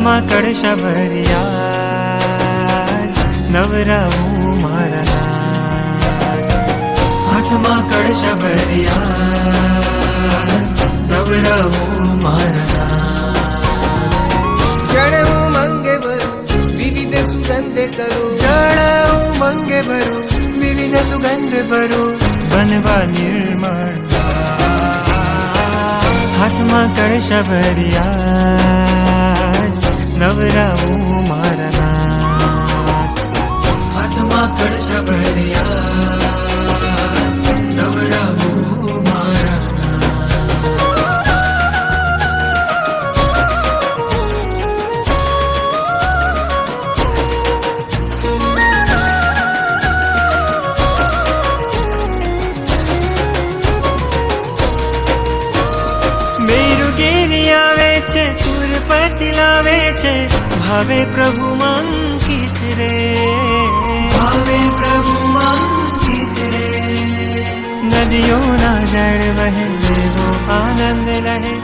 હાથમાં કળશ ભર્યા નવરાવું મારા નાથ. હાથમાં કળશ ભર્યા નવરાવું મારા નાથ. જળ ઉમંગે ભરું વિવિધ સુગંધ કરું, જળ ઉમંગે ભરું વિવિધ સુગંધ ભરું બનવા નિર્મળ. હાથમાં કળશ ભર્યા નવરાવું મારા નાથ. હાથમાં કળશ ભર્યા નવરાવું મારા સુરપતિ લાવે છે ભાવે પ્રભુ મંકિત રે, ભાવે પ્રભુ મંકિત રે. નદીઓના જળ વહે દેવો આનંદ રહે.